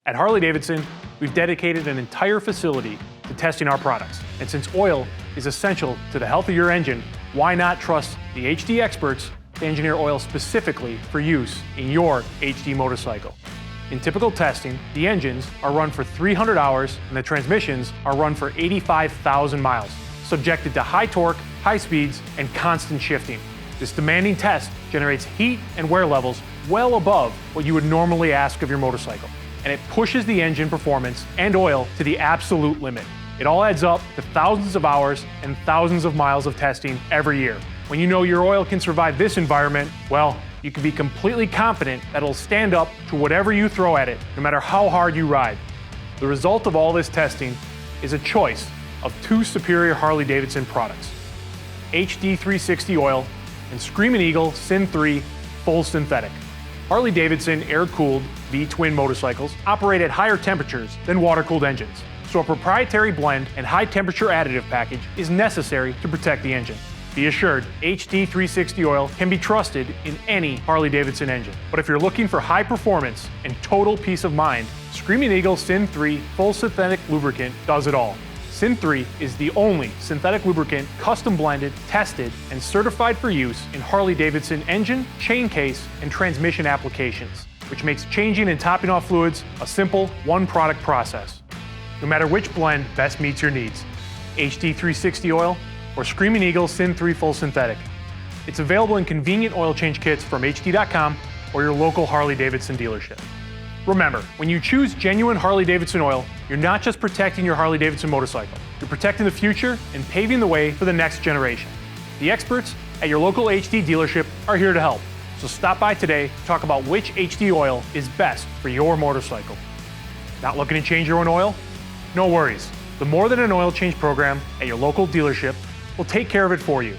At Harley-Davidson, we've dedicated an entire facility to testing our products. And since oil is essential to the health of your engine, why not trust the HD experts to engineer oil specifically for use in your HD motorcycle? In typical testing, the engines are run for 300 hours and the transmissions are run for 85,000 miles, subjected to high torque, high speeds, and constant shifting. This demanding test generates heat and wear levels well above what you would normally ask of your motorcycle, and it pushes the engine performance and oil to the absolute limit. It all adds up to thousands of hours and thousands of miles of testing every year. When you know your oil can survive this environment, well, you can be completely confident that it'll stand up to whatever you throw at it, no matter how hard you ride. The result of all this testing is a choice of two superior Harley-Davidson products: HD 360 oil and Screaming Eagle Syn 3 full synthetic. Harley-Davidson air-cooled V-twin motorcycles operate at higher temperatures than water-cooled engines, so a proprietary blend and high-temperature additive package is necessary to protect the engine. Be assured, HD 360 oil can be trusted in any Harley-Davidson engine. But if you're looking for high performance and total peace of mind, Screaming Eagle Syn 3 full synthetic lubricant does it all. Syn 3 is the only synthetic lubricant custom blended, tested, and certified for use in Harley-Davidson engine, chain case, and transmission applications, which makes changing and topping off fluids a simple, one-product process. No matter which blend best meets your needs, HD 360 oil or Screaming Eagle Syn 3 full synthetic. It's available in convenient oil change kits from HD.com or your local Harley-Davidson dealership. Remember, when you choose genuine Harley-Davidson oil, you're not just protecting your Harley-Davidson motorcycle, you're protecting the future and paving the way for the next generation. The experts at your local HD dealership are here to help, so stop by today to talk about which HD oil is best for your motorcycle. Not looking to change your own oil? No worries. The More Than an Oil Change program at your local dealership will take care of it for you.